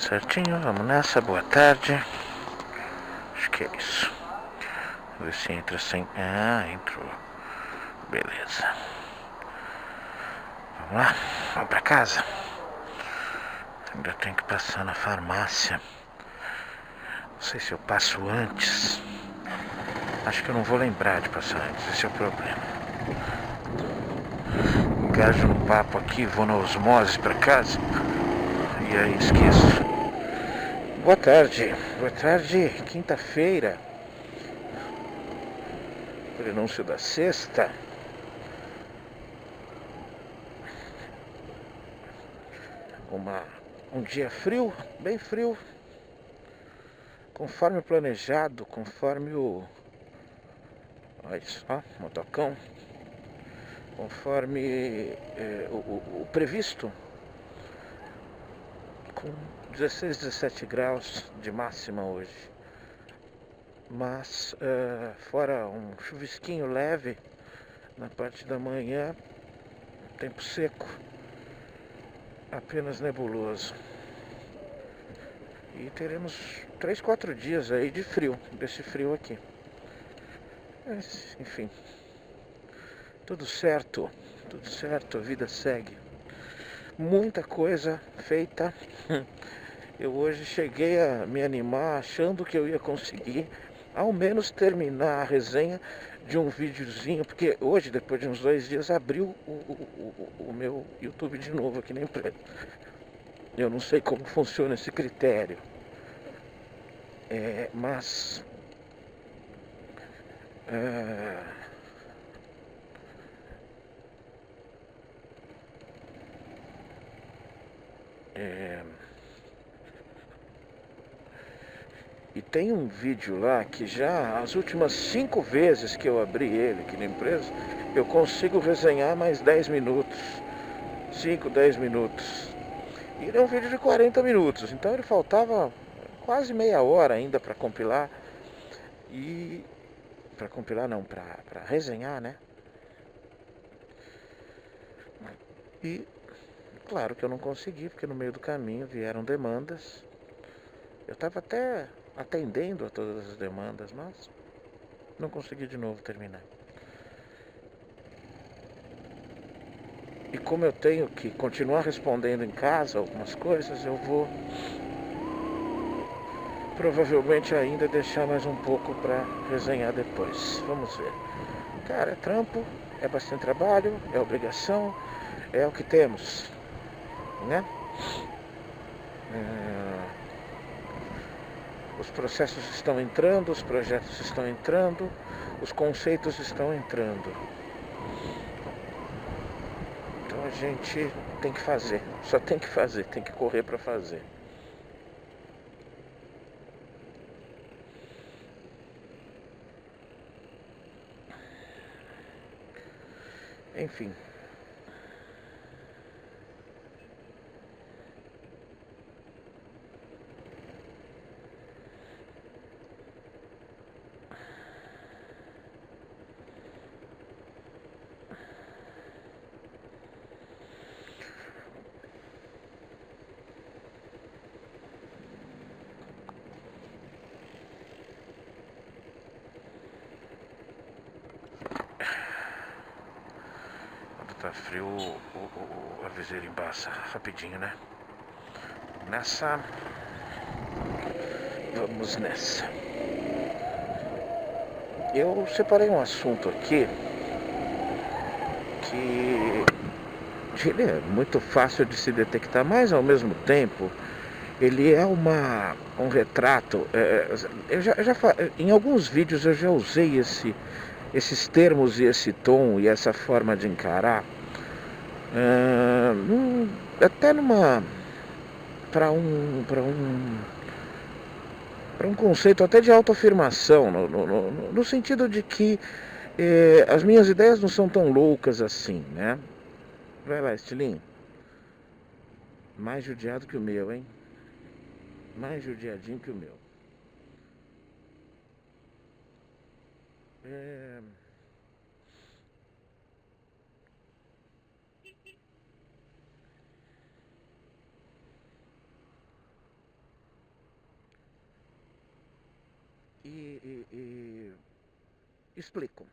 certinho, vamos nessa, boa tarde. Acho que é isso. Vamos ver se entra sem... Ah, entrou. Beleza. Vamos lá, vamos pra casa. Ainda tenho que passar na farmácia. Não sei se eu passo antes. Acho que eu não vou lembrar de passar antes, esse é o problema. Engajo no papo aqui, vou na osmose pra casa. E aí esqueço. Boa tarde, quinta-feira. Prenúncio da sexta. Um dia frio, bem frio. Conforme o planejado, conforme o... Olha só, motocão. Conforme o previsto. Com 16, 17 graus de máxima hoje. Mas fora um chuvisquinho leve na parte da manhã, tempo seco, apenas nebuloso. E teremos 3, 4 dias aí de frio, desse frio aqui. Mas, enfim, tudo certo, a vida segue. Muita coisa feita. Eu hoje cheguei a me animar achando que eu ia conseguir ao menos terminar a resenha de um videozinho, porque hoje, depois de uns 2 dias, abriu o meu YouTube de novo aqui na empresa. Eu não sei como funciona esse critério, mas e tem um vídeo lá que já as últimas 5 vezes que eu abri ele aqui na empresa, eu consigo resenhar mais 10 minutos. 5, 10 minutos. E ele é um vídeo de 40 minutos, então ele faltava quase meia hora ainda para compilar. E... para compilar não, para resenhar, né? E claro que eu não consegui, porque no meio do caminho vieram demandas. Eu estava até atendendo a todas as demandas, mas não consegui de novo terminar. E como eu tenho que continuar respondendo em casa algumas coisas, eu vou provavelmente ainda deixar mais um pouco para resenhar depois. Vamos ver. Cara, é trampo, é bastante trabalho, é obrigação, é o que temos, né? Os processos estão entrando, os projetos estão entrando, os conceitos estão entrando. Então a gente tem que fazer, só tem que fazer, tem que correr para fazer. Enfim. Tá frio, a viseira embaça rapidinho, né? Vamos nessa. Eu separei um assunto aqui que ele é muito fácil de se detectar, mas ao mesmo tempo ele é um retrato. Em alguns vídeos eu já usei esses termos e esse tom e essa forma de encarar, até para um conceito até de autoafirmação, no sentido de que as minhas ideias não são tão loucas assim, né? Vai lá, estilinho. Mais judiado que o meu, hein? Mais judiadinho que o meu. e explico.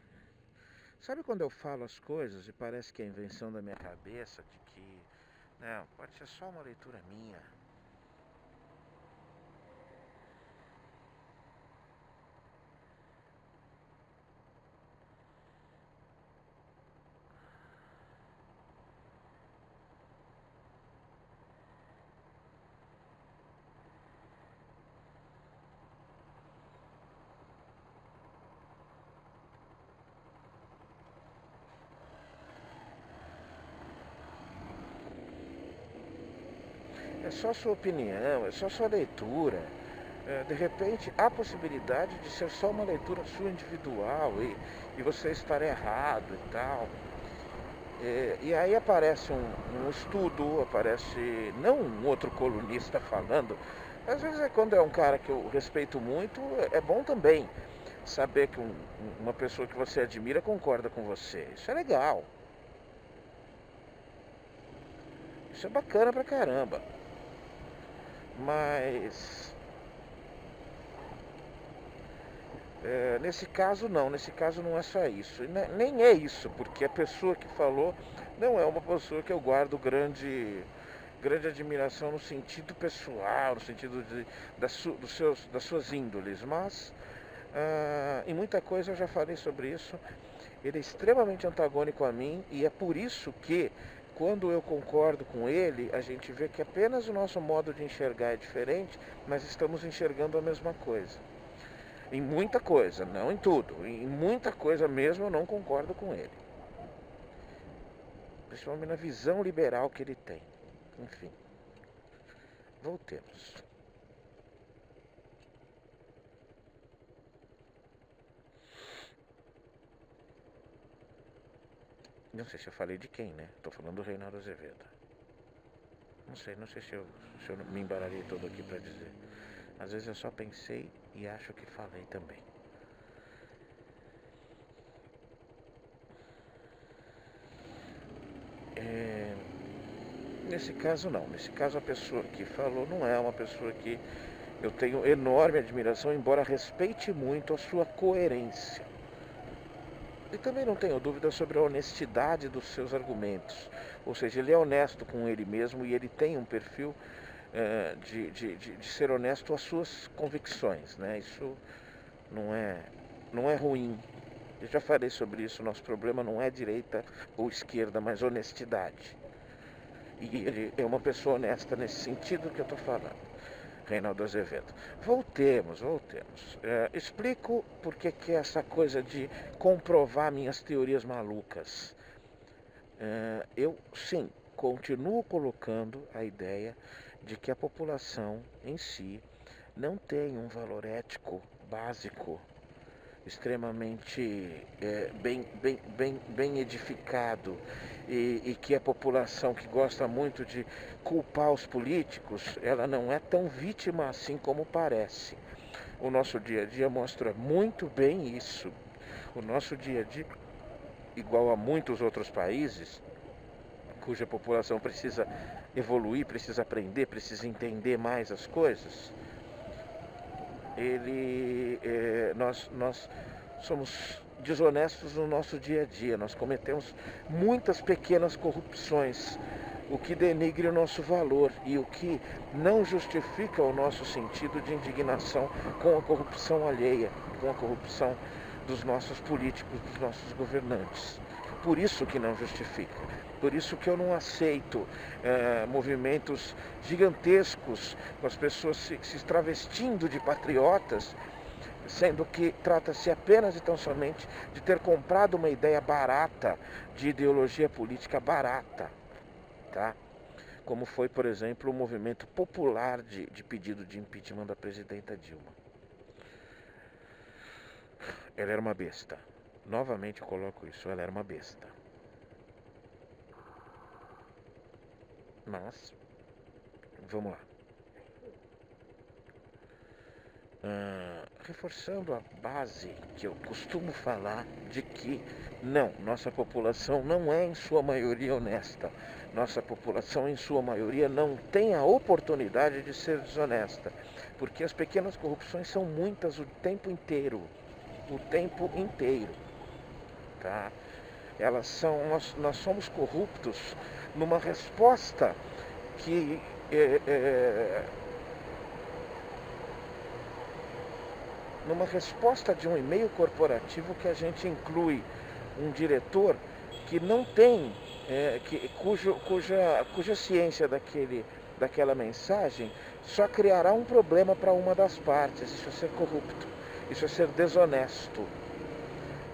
Sabe quando eu falo as coisas e parece que é invenção da minha cabeça, de que, não, pode ser só uma leitura minha. É só sua opinião, é só sua leitura. De repente, há possibilidade de ser só uma leitura sua individual e você estar errado e tal. E aí aparece um estudo, aparece não um outro colunista falando. Às vezes é quando é um cara que eu respeito muito, é bom também saber que uma pessoa que você admira concorda com você. Isso é legal. Isso é bacana pra caramba. Mas nesse caso não, nesse caso não é só isso. Nem é isso, porque a pessoa que falou não é uma pessoa que eu guardo grande admiração no sentido pessoal, no sentido das suas índoles, mas em muita coisa eu já falei sobre isso. Ele é extremamente antagônico a mim e é por isso que quando eu concordo com ele, a gente vê que apenas o nosso modo de enxergar é diferente, mas estamos enxergando a mesma coisa. Em muita coisa, não em tudo. Em muita coisa mesmo eu não concordo com ele. Principalmente na visão liberal que ele tem. Enfim. Voltemos. Não sei se eu falei de quem, né? Tô falando do Reinaldo Azevedo. Não sei se eu me embaralhei todo aqui pra dizer. Às vezes eu só pensei e acho que falei também. Nesse caso não. Nesse caso a pessoa que falou não é uma pessoa que eu tenho enorme admiração, embora respeite muito a sua coerência. E também não tenho dúvida sobre a honestidade dos seus argumentos. Ou seja, ele é honesto com ele mesmo e ele tem um perfil de ser honesto às suas convicções, né? Isso não é ruim. Eu já falei sobre isso. Nosso problema não é direita ou esquerda, mas honestidade. E ele é uma pessoa honesta nesse sentido que eu estou falando. Reinaldo Azevedo. Voltemos. Explico por que é essa coisa de comprovar minhas teorias malucas. Eu, sim, continuo colocando a ideia de que a população em si não tem um valor ético básico extremamente bem edificado e que a população que gosta muito de culpar os políticos, ela não é tão vítima assim como parece. O nosso dia a dia mostra muito bem isso. O nosso dia a dia, igual a muitos outros países, cuja população precisa evoluir, precisa aprender, precisa entender mais as coisas, nós somos desonestos no nosso dia a dia. Nós cometemos muitas pequenas corrupções, o que denigre o nosso valor e o que não justifica o nosso sentido de indignação com a corrupção alheia, com a corrupção dos nossos políticos, dos nossos governantes. Por isso que não justifica. Por isso que eu não aceito movimentos gigantescos com as pessoas se travestindo de patriotas, sendo que trata-se apenas e tão somente de ter comprado uma ideia barata, de ideologia política barata, tá? Como foi, por exemplo, o movimento popular de pedido de impeachment da presidenta Dilma. Ela era uma besta. Novamente eu coloco isso, ela era uma besta. Mas, vamos lá. reforçando a base que eu costumo falar de que não, nossa população não é em sua maioria honesta. Nossa população em sua maioria não tem a oportunidade de ser desonesta, porque as pequenas corrupções são muitas o tempo inteiro, tá? Nós somos corruptos numa resposta que numa resposta de um e-mail corporativo que a gente inclui um diretor que não tem, cuja ciência daquela mensagem só criará um problema para uma das partes. Isso é ser corrupto, isso é ser desonesto.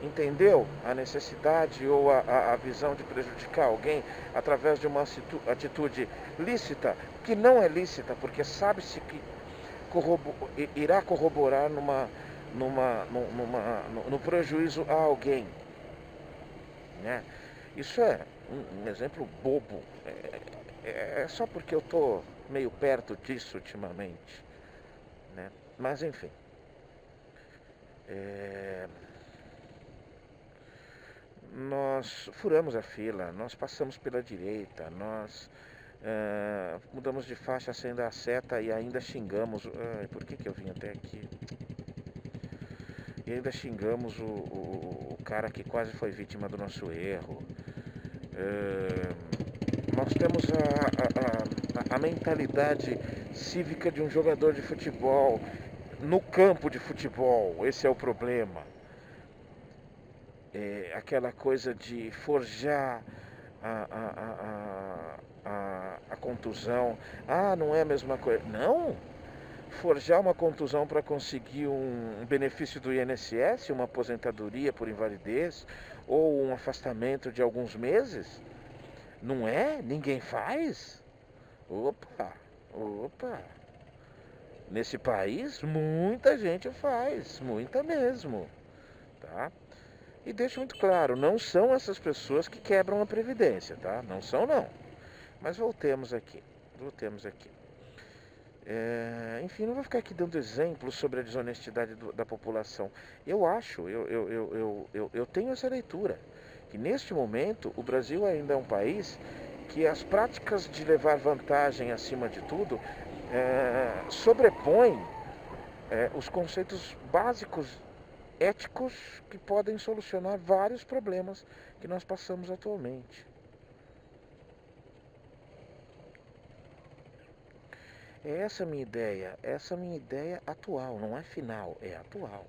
Entendeu a necessidade ou a visão de prejudicar alguém através de uma atitude lícita, que não é lícita, porque sabe-se que irá corroborar no prejuízo a alguém, né? Isso é um exemplo bobo, é só porque eu estou meio perto disso ultimamente, né? Mas enfim, nós furamos a fila, nós passamos pela direita, nós mudamos de faixa sem dar seta e ainda xingamos. Por que eu vim até aqui? E ainda xingamos o cara que quase foi vítima do nosso erro. Nós temos a mentalidade cívica de um jogador de futebol no campo de futebol. Esse é o problema. Aquela coisa de forjar a contusão. Não é a mesma coisa. Não! Forjar uma contusão para conseguir um benefício do INSS, uma aposentadoria por invalidez ou um afastamento de alguns meses, não é? Ninguém faz? Opa! Nesse país, muita gente faz, muita mesmo, tá? E deixo muito claro, não são essas pessoas que quebram a Previdência, tá? Não são, não. Mas voltemos aqui. Enfim, não vou ficar aqui dando exemplos sobre a desonestidade da população. Eu tenho essa leitura, que neste momento o Brasil ainda é um país que as práticas de levar vantagem acima de tudo sobrepõem os conceitos básicos éticos que podem solucionar vários problemas que nós passamos atualmente. Essa é a minha ideia atual, não é final, é atual.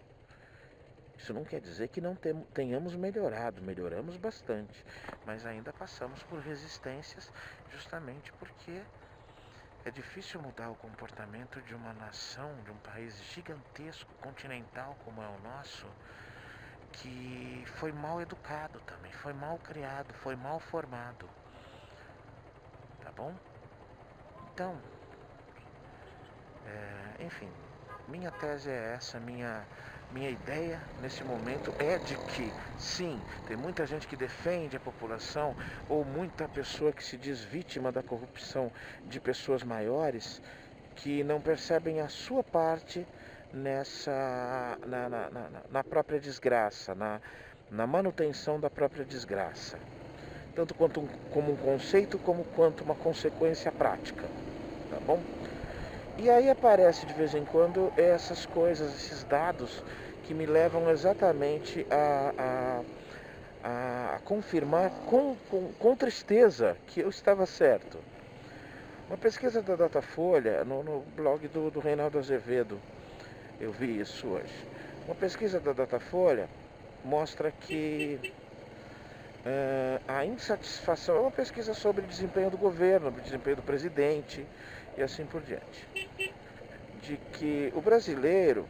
Isso não quer dizer que não tenhamos melhoramos bastante, mas ainda passamos por resistências justamente porque é difícil mudar o comportamento de uma nação, de um país gigantesco, continental como é o nosso, que foi mal educado também, foi mal criado, foi mal formado. Tá bom? Então, enfim, minha tese é essa, minha ideia nesse momento é de que, sim, tem muita gente que defende a população ou muita pessoa que se diz vítima da corrupção de pessoas maiores que não percebem a sua parte na própria desgraça, na manutenção da própria desgraça. Tanto como um conceito, quanto uma consequência prática, tá bom? E aí aparece de vez em quando essas coisas, esses dados que me levam exatamente a confirmar com tristeza que eu estava certo. Uma pesquisa da Datafolha, no blog do Reinaldo Azevedo, eu vi isso hoje. Uma pesquisa da Datafolha mostra que a insatisfação, é uma pesquisa sobre desempenho do governo, desempenho do presidente e assim por diante, de que o brasileiro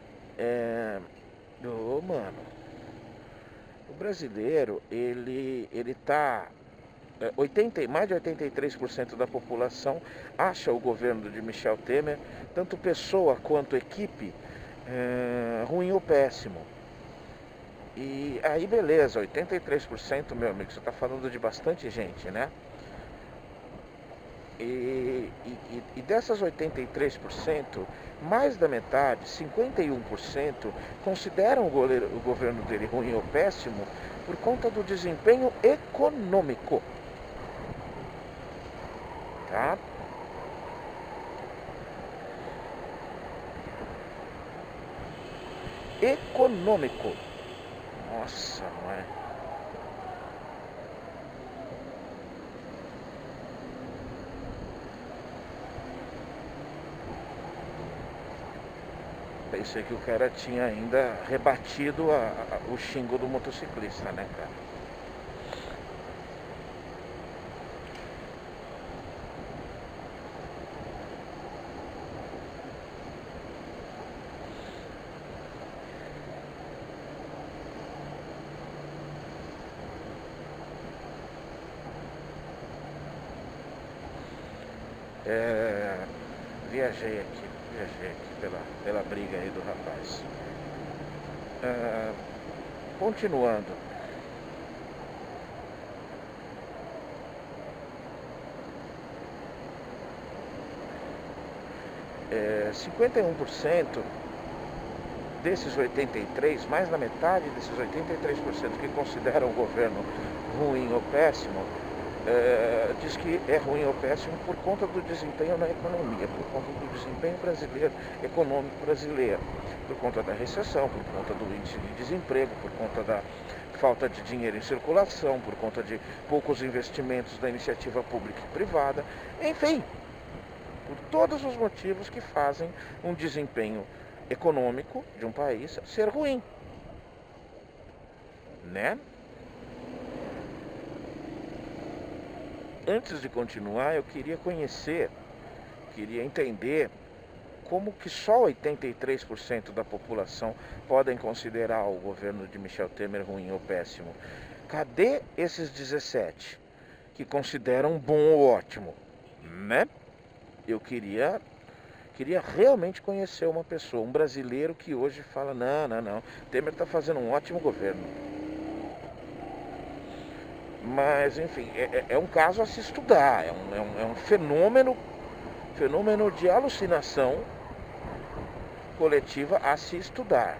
o brasileiro ele tá mais de 83% da população acha o governo de Michel Temer, tanto pessoa quanto equipe, ruim ou péssimo. E aí beleza, 83%, meu amigo, você está falando de bastante gente, né? E dessas 83%, mais da metade, 51%, consideram o governo dele ruim ou péssimo por conta do desempenho econômico. Tá? Econômico. Nossa, não é? Pensei que o cara tinha ainda rebatido o xingo do motociclista, né, cara? É, viajei aqui pela briga aí do rapaz. É, continuando. 51% desses 83%, mais da metade desses 83% que consideram o governo ruim ou péssimo, diz que é ruim ou péssimo por conta do desempenho na economia, por conta do desempenho brasileiro, econômico brasileiro, por conta da recessão, por conta do índice de desemprego, por conta da falta de dinheiro em circulação, por conta de poucos investimentos da iniciativa pública e privada, enfim, por todos os motivos que fazem um desempenho econômico de um país ser ruim, né? Antes de continuar, eu queria entender como que só 83% da população podem considerar o governo de Michel Temer ruim ou péssimo. Cadê esses 17 que consideram bom ou ótimo, né? Eu queria realmente conhecer uma pessoa, um brasileiro que hoje fala, não, Temer está fazendo um ótimo governo. Mas, enfim, é um caso a se estudar, é um fenômeno de alucinação coletiva a se estudar.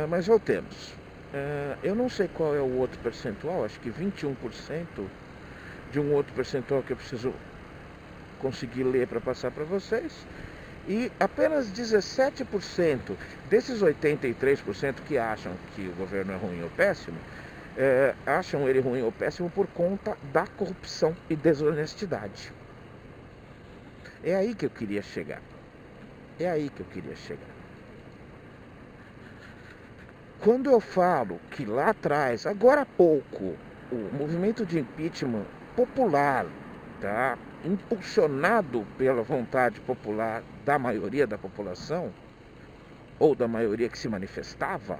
Mas voltemos. Eu não sei qual é o outro percentual, acho que 21% de um outro percentual que eu preciso conseguir ler para passar para vocês. E apenas 17% desses 83% que acham que o governo é ruim ou péssimo, acham ele ruim ou péssimo por conta da corrupção e desonestidade. É aí que eu queria chegar. Quando eu falo que lá atrás, agora há pouco, o movimento de impeachment popular, tá, impulsionado pela vontade popular da maioria da população, ou da maioria que se manifestava,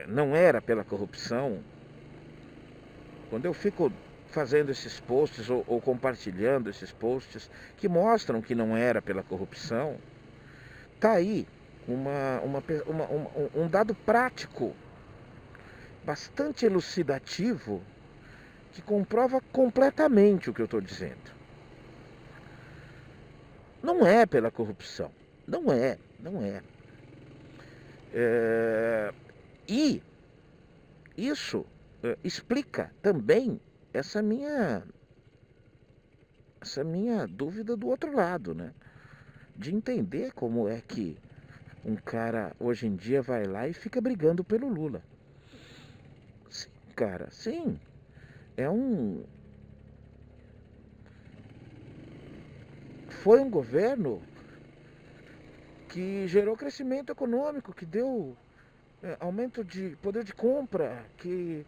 não era pela corrupção. Quando eu fico fazendo esses posts ou compartilhando esses posts que mostram que não era pela corrupção, tá aí um dado prático, bastante elucidativo, que comprova completamente o que eu estou dizendo. Não é pela corrupção. Não é. E isso explica também essa minha dúvida do outro lado, né? De entender como é que um cara hoje em dia vai lá e fica brigando pelo Lula. Sim, cara, sim. Foi um governo que gerou crescimento econômico, que deu aumento de poder de compra, que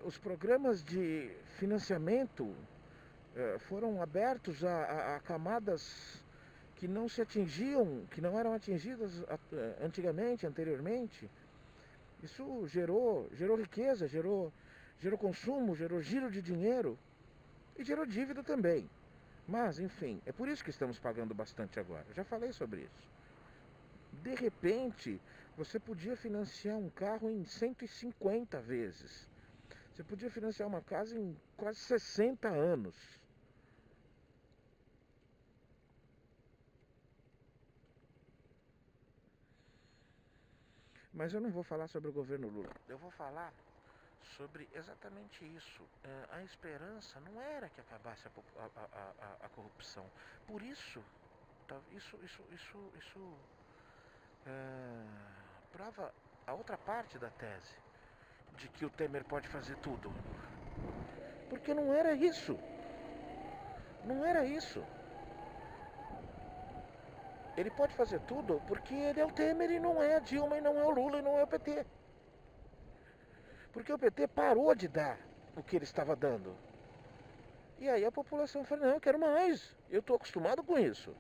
os programas de financiamento foram abertos a camadas que não se atingiam, que não eram atingidas anteriormente. Isso gerou riqueza, gerou consumo, gerou giro de dinheiro e gerou dívida também. Mas, enfim, é por isso que estamos pagando bastante agora. Eu já falei sobre isso. De repente, Você podia financiar um carro em 150 vezes. Você podia financiar uma casa em quase 60 anos. Mas eu não vou falar sobre o governo Lula. Eu vou falar sobre exatamente isso. A esperança não era que acabasse a corrupção. Por isso, isso prova a outra parte da tese de que o Temer pode fazer tudo. Porque não era isso. Não era isso. Ele pode fazer tudo porque ele é o Temer e não é a Dilma, e não é o Lula, e não é o PT. Porque o PT parou de dar o que ele estava dando. E aí a população fala, não, eu quero mais. Eu estou acostumado com isso.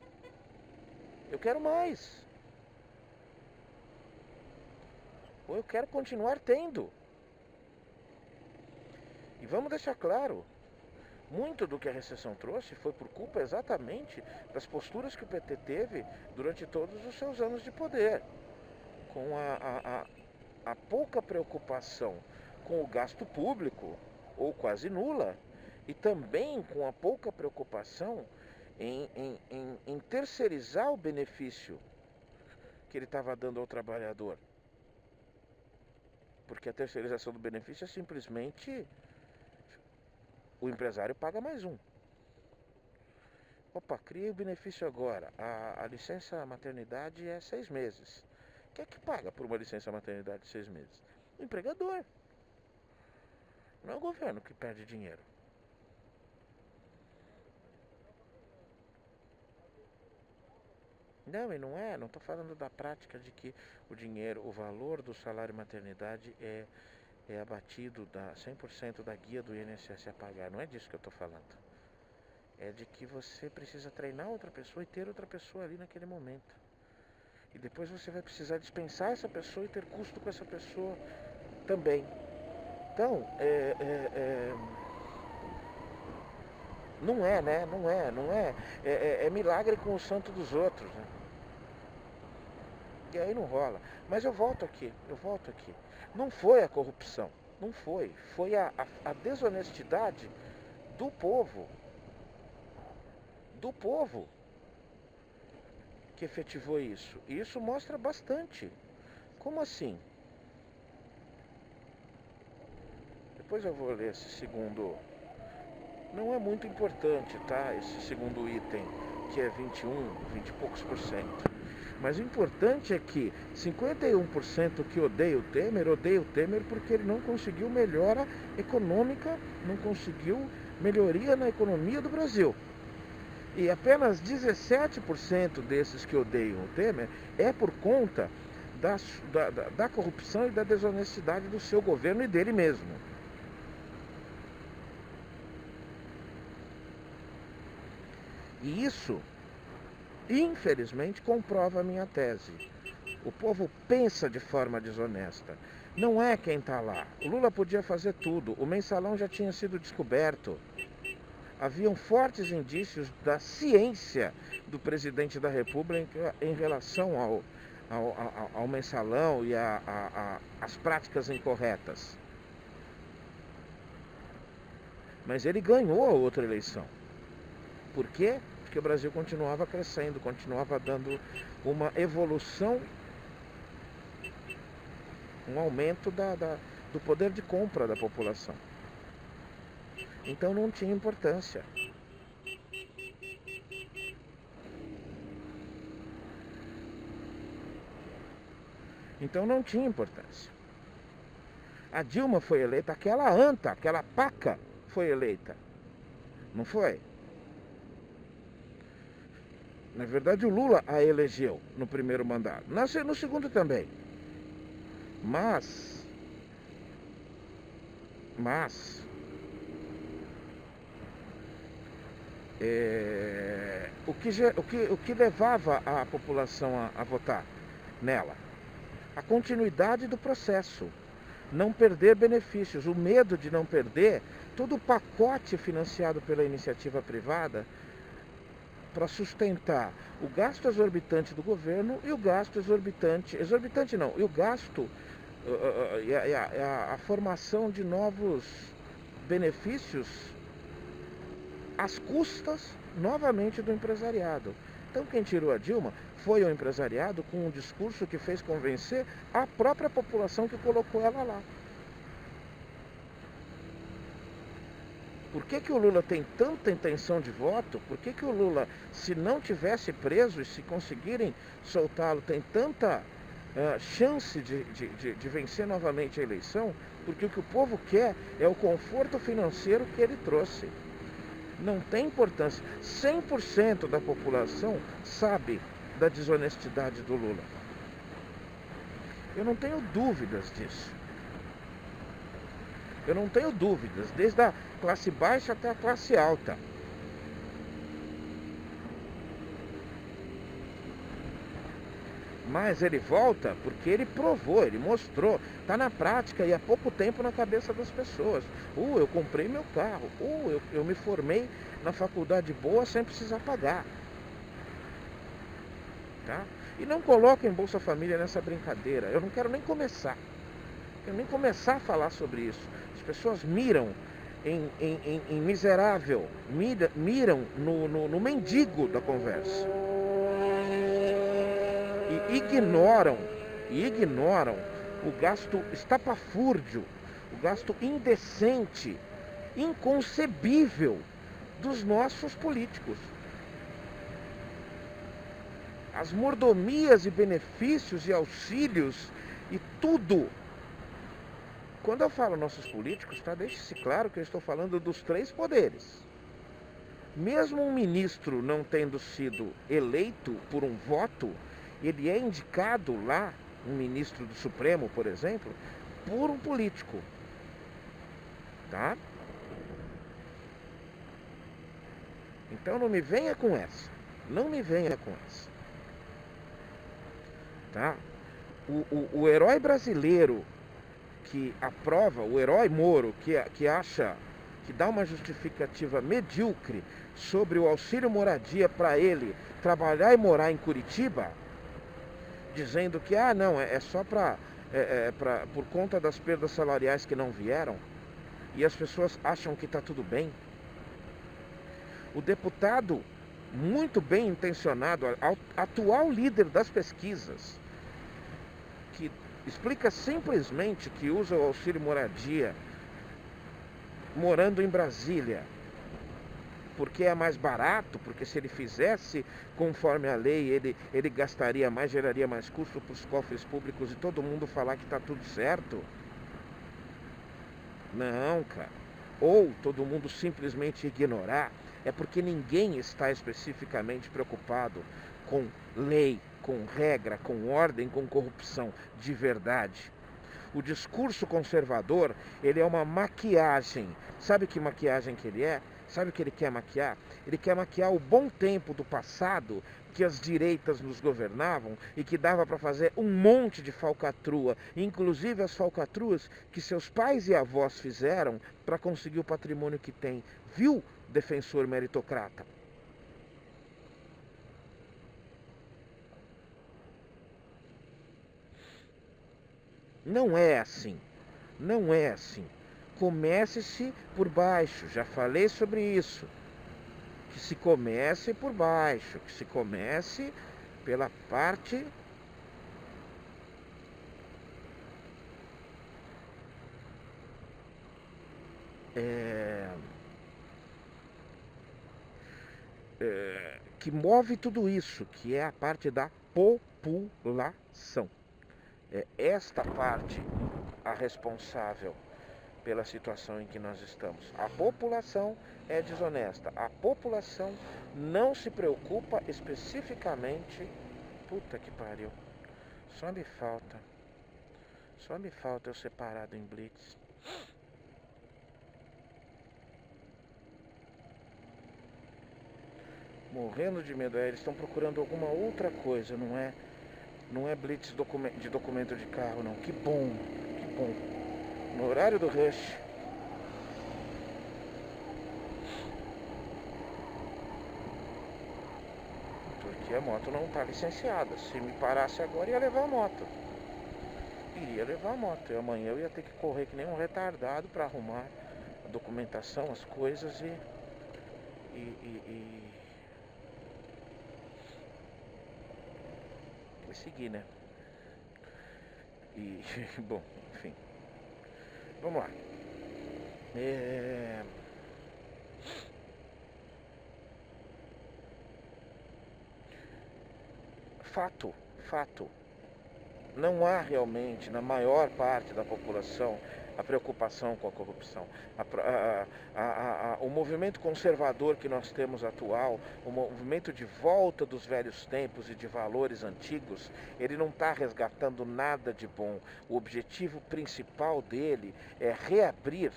Eu quero mais. Ou eu quero continuar tendo. E vamos deixar claro, muito do que a recessão trouxe foi por culpa exatamente das posturas que o PT teve durante todos os seus anos de poder. Com a pouca preocupação com o gasto público, ou quase nula, e também com a pouca preocupação em terceirizar o benefício que ele estava dando ao trabalhador. Porque a terceirização do benefício é simplesmente o empresário paga mais um. Opa, criei o benefício agora. A licença maternidade é 6 meses. Quem é que paga por uma licença maternidade de 6 meses? O empregador. Não é o governo que perde dinheiro. Não, e não é. Não estou falando da prática de que o dinheiro, o valor do salário maternidade é abatido 100% da guia do INSS a pagar. Não é disso que eu estou falando. É de que você precisa treinar outra pessoa e ter outra pessoa ali naquele momento. E depois você vai precisar dispensar essa pessoa e ter custo com essa pessoa também. Então, não é, né? Não é. É milagre com o santo dos outros, né? E aí não rola. Mas eu volto aqui. Não foi a corrupção. Não foi. Foi a desonestidade do povo. Do povo que efetivou isso. E isso mostra bastante. Como assim? Depois eu vou ler esse segundo. Não é muito importante, tá? Esse segundo item, que é 20 e poucos por cento. Mas o importante é que 51% que odeia o Temer porque ele não conseguiu melhora econômica, não conseguiu melhoria na economia do Brasil. E apenas 17% desses que odeiam o Temer é por conta da corrupção e da desonestidade do seu governo e dele mesmo. E isso, infelizmente, comprova a minha tese. O povo pensa de forma desonesta. Não é quem está lá. O Lula podia fazer tudo. O mensalão já tinha sido descoberto. Haviam fortes indícios da ciência do presidente da República em relação ao mensalão e às práticas incorretas. Mas ele ganhou a outra eleição. Por quê? Porque o Brasil continuava crescendo, continuava dando uma evolução, um aumento do poder de compra da população. Então não tinha importância. A Dilma foi eleita, aquela anta, aquela paca foi eleita. Não foi? Na verdade, o Lula a elegeu no primeiro mandato. No segundo também. Mas o que levava a população a votar nela? A continuidade do processo. Não perder benefícios. O medo de não perder todo o pacote financiado pela iniciativa privada para sustentar o gasto exorbitante do governo e o gasto exorbitante não, e o gasto e a formação de novos benefícios às custas novamente do empresariado. Então quem tirou a Dilma foi o empresariado com um discurso que fez convencer a própria população que colocou ela lá. Por que o Lula tem tanta intenção de voto? Por que o Lula, se não tivesse preso e se conseguirem soltá-lo, tem tanta chance de vencer novamente a eleição? Porque o que o povo quer é o conforto financeiro que ele trouxe. Não tem importância. 100% da população sabe da desonestidade do Lula. Eu não tenho dúvidas disso. Eu não tenho dúvidas, desde a classe baixa até a classe alta. Mas ele volta porque ele provou, ele mostrou, está na prática e há pouco tempo na cabeça das pessoas. Eu comprei meu carro, eu me formei na faculdade boa sem precisar pagar. Tá? E não coloquem Bolsa Família nessa brincadeira, eu não quero nem começar. Eu nem começar a falar sobre isso. As pessoas miram em miserável, miram no mendigo da conversa. E ignoram o gasto estapafúrdio, o gasto indecente, inconcebível dos nossos políticos. As mordomias e benefícios e auxílios e tudo. Quando eu falo nossos políticos, deixe-se claro que eu estou falando dos 3 poderes. Mesmo um ministro não tendo sido eleito por um voto, ele é indicado lá, um ministro do Supremo, por exemplo, por um político. Tá? Então não me venha com essa. Não me venha com essa. Tá? O herói brasileiro que aprova, o herói Moro, que acha, que dá uma justificativa medíocre sobre o auxílio moradia para ele trabalhar e morar em Curitiba, dizendo que não, é só por conta das perdas salariais que não vieram, e as pessoas acham que está tudo bem. O deputado, muito bem intencionado, atual líder das pesquisas, que explica simplesmente que usa o auxílio moradia morando em Brasília, porque é mais barato, porque se ele fizesse conforme a lei, ele gastaria mais, geraria mais custo para os cofres públicos e todo mundo falar que está tudo certo. Não, cara. Ou todo mundo simplesmente ignorar, é porque ninguém está especificamente preocupado com lei, com regra, com ordem, com corrupção de verdade. O discurso conservador, ele é uma maquiagem. Sabe que maquiagem que ele é? Sabe o que ele quer maquiar? Ele quer maquiar o bom tempo do passado, que as direitas nos governavam e que dava para fazer um monte de falcatrua, inclusive as falcatruas que seus pais e avós fizeram para conseguir o patrimônio que tem. Viu, defensor meritocrata? Não é assim. Não é assim. Comece-se por baixo. Já falei sobre isso. Que se comece por baixo. Que se comece pela parte que move tudo isso, que é a parte da população. É esta parte a responsável pela situação em que nós estamos. A população é desonesta. A população não se preocupa especificamente. Puta que pariu. Só me falta eu ser parado em blitz. Morrendo de medo. Eles estão procurando alguma outra coisa, não é blitz de documento de carro, não. Que bom, que bom. No horário do rush. que a moto não está licenciada. Se me parasse agora, ia levar a moto. Iria levar a moto. E amanhã eu ia ter que correr que nem um retardado para arrumar a documentação, as coisas e seguir, né? E, bom, enfim. Vamos lá. Fato. Não há realmente, na maior parte da população, a preocupação com a corrupção. O movimento conservador que nós temos atual, o movimento de volta dos velhos tempos e de valores antigos, ele não está resgatando nada de bom. O objetivo principal dele é reabrir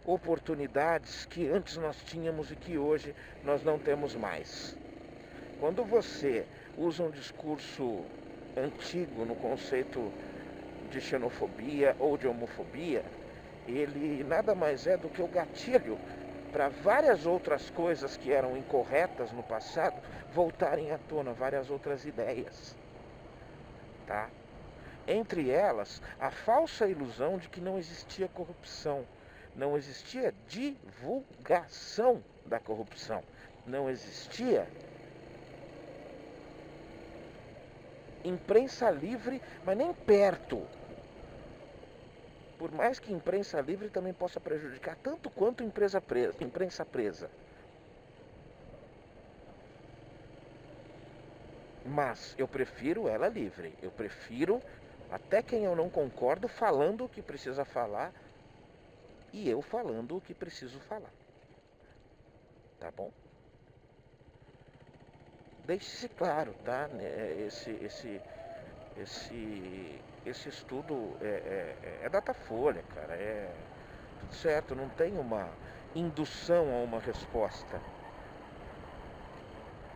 oportunidades que antes nós tínhamos e que hoje nós não temos mais. Quando você usa um discurso antigo no conceito de xenofobia ou de homofobia, ele nada mais é do que o gatilho para várias outras coisas que eram incorretas no passado voltarem à tona, várias outras ideias, tá? Entre elas, a falsa ilusão de que não existia corrupção, não existia divulgação da corrupção, não existia imprensa livre, mas nem perto. Por mais que imprensa livre também possa prejudicar tanto quanto imprensa presa. Mas eu prefiro ela livre. Eu prefiro até quem eu não concordo falando o que precisa falar e eu falando o que preciso falar. Tá bom? Deixe-se claro, tá? Esse estudo é Datafolha, cara. É tudo certo, não tem uma indução a uma resposta.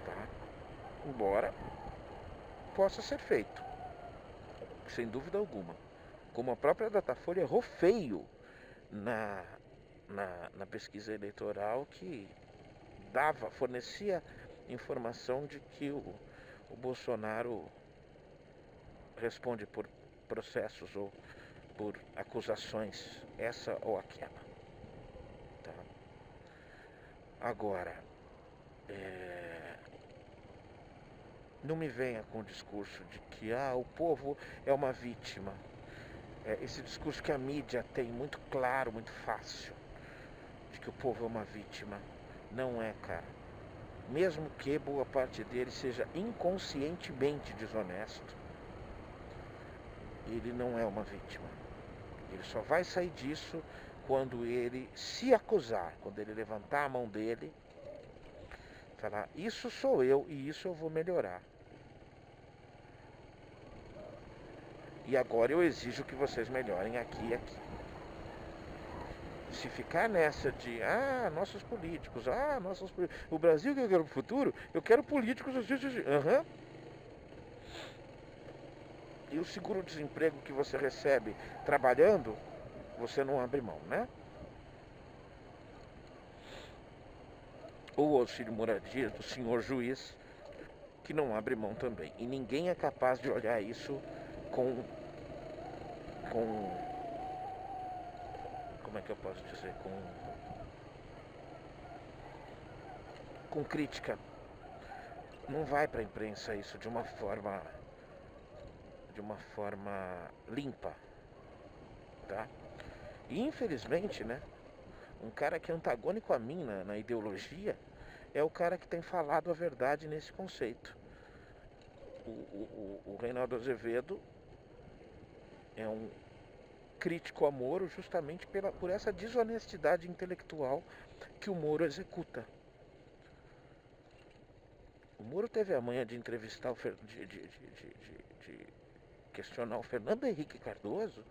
Tá? Embora possa ser feito, sem dúvida alguma. Como a própria Datafolha errou feio na pesquisa eleitoral que fornecia informação de que o Bolsonaro responde por processos ou por acusações, essa ou aquela. Tá? Agora, não me venha com o discurso de que o povo é uma vítima. Esse discurso que a mídia tem muito claro, muito fácil, de que o povo é uma vítima. Não é, cara. Mesmo que boa parte dele seja inconscientemente desonesto, ele não é uma vítima. Ele só vai sair disso quando ele se acusar, quando ele levantar a mão dele, falar, isso sou eu e isso eu vou melhorar. E agora eu exijo que vocês melhorem aqui e aqui. Se ficar nessa de, nossos políticos, o Brasil que eu quero pro futuro, eu quero políticos assim. E o seguro-desemprego que você recebe trabalhando, você não abre mão, né? Ou o auxílio moradia do senhor juiz, que não abre mão também. E ninguém é capaz de olhar isso com como é que eu posso dizer, com crítica. Não vai para a imprensa isso de uma forma limpa, tá? E infelizmente, né, um cara que é antagônico a mim na ideologia é o cara que tem falado a verdade nesse conceito. O Reinaldo Azevedo é um crítico a Moro justamente por essa desonestidade intelectual que o Moro executa. O Moro teve a manha de entrevistar, de questionar o Fernando Henrique Cardoso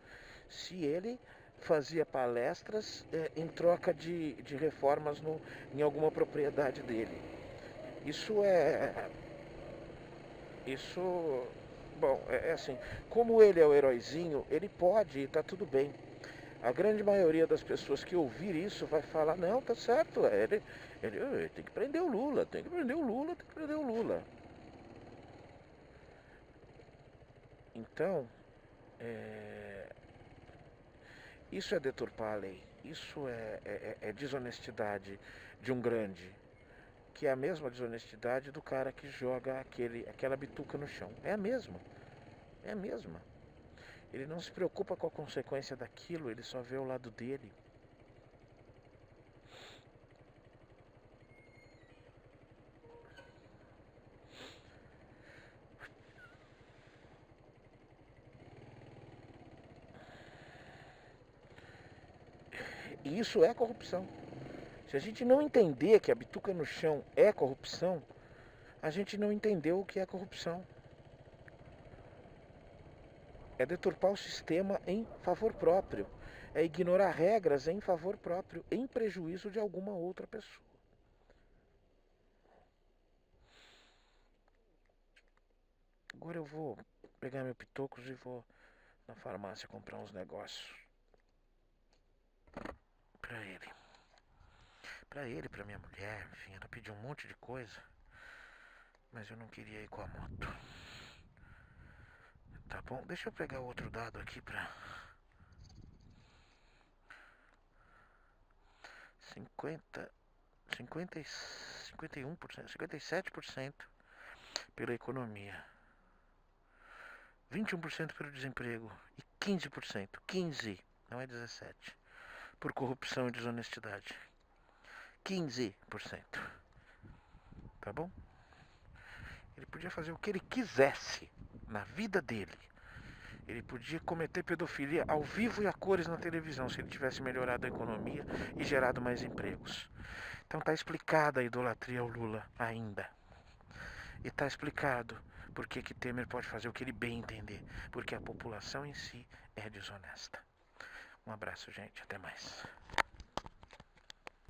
se ele fazia palestras em troca de reformas em alguma propriedade dele. Bom, é assim, como ele é o heróizinho, ele pode e tá tudo bem. A grande maioria das pessoas que ouvir isso vai falar, não, tá certo, ele tem que prender o Lula, tem que prender o Lula. Então, isso é deturpar a lei. Isso é desonestidade de um grande, que é a mesma desonestidade do cara que joga aquela bituca no chão. É a mesma. É a mesma. Ele não se preocupa com a consequência daquilo, ele só vê o lado dele. E isso é corrupção. Se a gente não entender que a bituca no chão é corrupção, a gente não entendeu o que é corrupção. É deturpar o sistema em favor próprio. É ignorar regras em favor próprio, em prejuízo de alguma outra pessoa. Agora eu vou pegar meu pitocos e vou na farmácia comprar uns negócios. Pra ele. Pra ele, pra minha mulher, enfim, ela pediu um monte de coisa. Mas eu não queria ir com a moto. Tá bom? Deixa eu pegar o outro dado aqui pra... 51%, 57% pela economia, 21% pelo desemprego e 15%, 15, não é 17, por corrupção e desonestidade. 15%. Tá bom? Ele podia fazer o que ele quisesse na vida dele. Ele podia cometer pedofilia ao vivo e a cores na televisão se ele tivesse melhorado a economia e gerado mais empregos. Então tá explicada a idolatria ao Lula ainda. E tá explicado por que Temer pode fazer o que ele bem entender. Porque a população em si é desonesta. Um abraço, gente. Até mais.